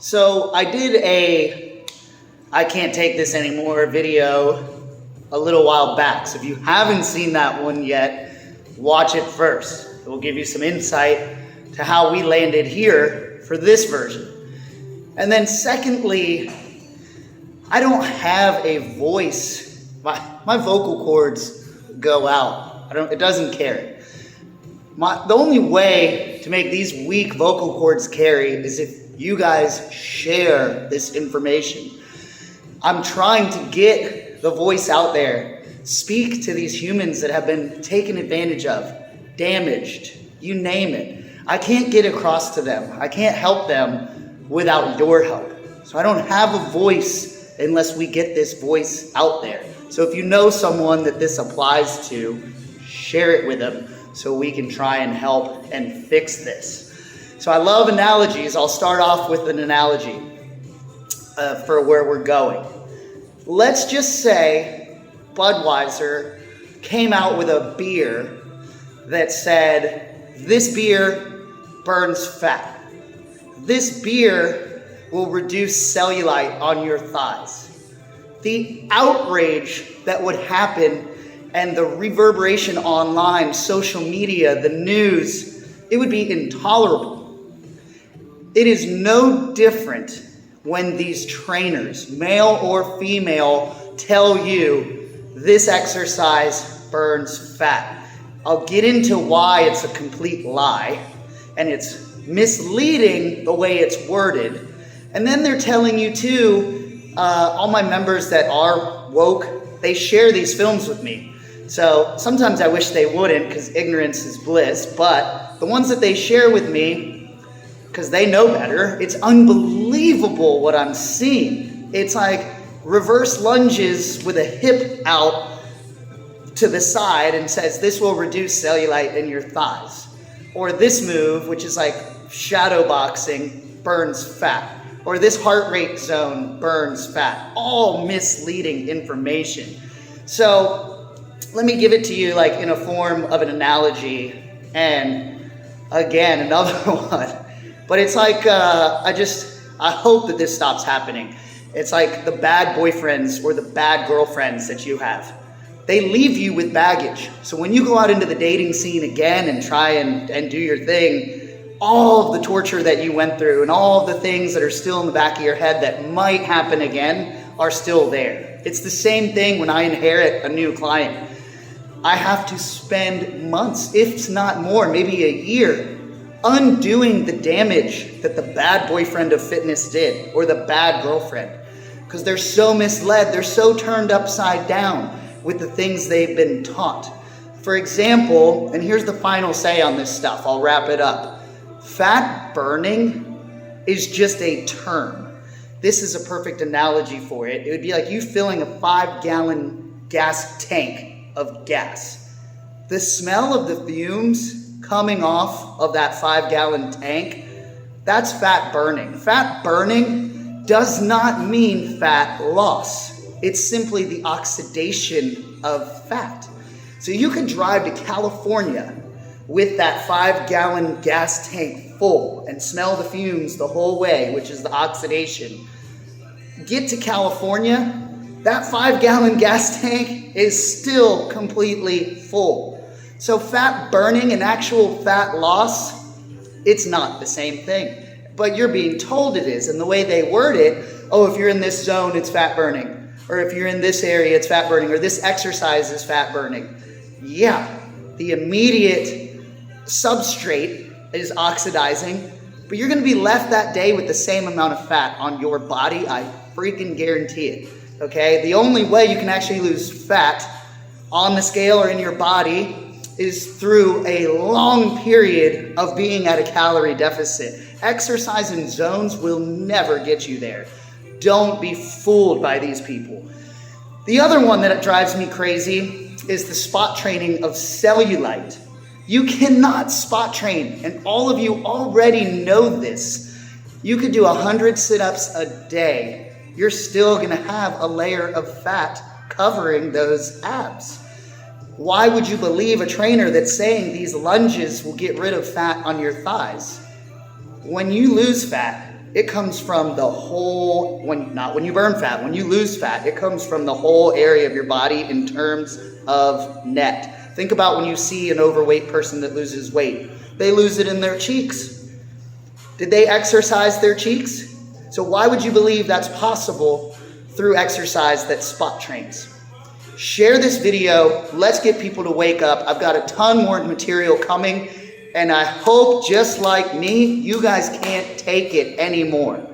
So I did a I can't take this anymore video a little while back. So if you haven't seen that one yet, watch it first. It will give you some insight to how we landed here for this version. And then secondly, I don't have a voice. My vocal cords go out. It doesn't carry. The only way to make these weak vocal cords carry is if you guys share this information. I'm trying to get the voice out there, speak to these humans that have been taken advantage of, damaged, you name it. I can't get across to them. I can't help them without your help. So I don't have a voice unless we get this voice out there. So if you know someone that this applies to, share it with them so we can try and help and fix this. So I love analogies. I'll start off with an analogy for where we're going. Let's just say Budweiser came out with a beer that said, this beer burns fat. This beer will reduce cellulite on your thighs. The outrage that would happen and the reverberation online, social media, the news, it would be intolerable. It is no different when these trainers, male or female, tell you this exercise burns fat. I'll get into why it's a complete lie and it's misleading the way it's worded. And then they're telling you too, all my members that are woke, they share these films with me. So sometimes I wish they wouldn't because ignorance is bliss, but the ones that they share with me, because they know better, it's unbelievable what I'm seeing. It's like reverse lunges with a hip out to the side and says, this will reduce cellulite in your thighs. Or this move, which is like shadow boxing, burns fat. Or this heart rate zone burns fat. All misleading information. So let me give it to you like in a form of an analogy. And again, another one. But it's like, I hope that this stops happening. It's like the bad boyfriends or the bad girlfriends that you have. They leave you with baggage. So when you go out into the dating scene again and try and do your thing, all of the torture that you went through and all of the things that are still in the back of your head that might happen again are still there. It's the same thing when I inherit a new client. I have to spend months, if not more, maybe a year, undoing the damage that the bad boyfriend of fitness did or the bad girlfriend. Because they're so misled, they're so turned upside down with the things they've been taught. For example, and here's the final say on this stuff, I'll wrap it up. Fat burning is just a term. This is a perfect analogy for it. It would be like you filling a 5-gallon gas tank of gas. The smell of the fumes coming off of that 5-gallon tank, that's fat burning. Fat burning does not mean fat loss. It's simply the oxidation of fat. So you could drive to California with that 5-gallon gas tank full and smell the fumes the whole way, which is the oxidation. Get to California, that 5-gallon gas tank is still completely full. So fat burning and actual fat loss, it's not the same thing. But you're being told it is. And the way they word it, oh, if you're in this zone, it's fat burning. Or if you're in this area, it's fat burning. Or this exercise is fat burning. Yeah, the immediate substrate is oxidizing, but you're going to be left that day with the same amount of fat on your body. I freaking guarantee it. Okay? The only way you can actually lose fat on the scale or in your body is through a long period of being at a calorie deficit. Exercise in zones will never get you there. Don't be fooled by these people. The other one that drives me crazy is the spot training of cellulite. You cannot spot train, and all of you already know this. You could do 100 sit-ups a day. You're still going to have a layer of fat covering those abs. Why would you believe a trainer that's saying these lunges will get rid of fat on your thighs? When you lose fat, it comes from the whole, not when you burn fat, when you lose fat, it comes from the whole area of your body in terms of net. Think about when you see an overweight person that loses weight. They lose it in their cheeks. Did they exercise their cheeks? So why would you believe that's possible through exercise that spot trains? Share this video. Let's get people to wake up. I've got a ton more material coming, and I hope, just like me, you guys can't take it anymore.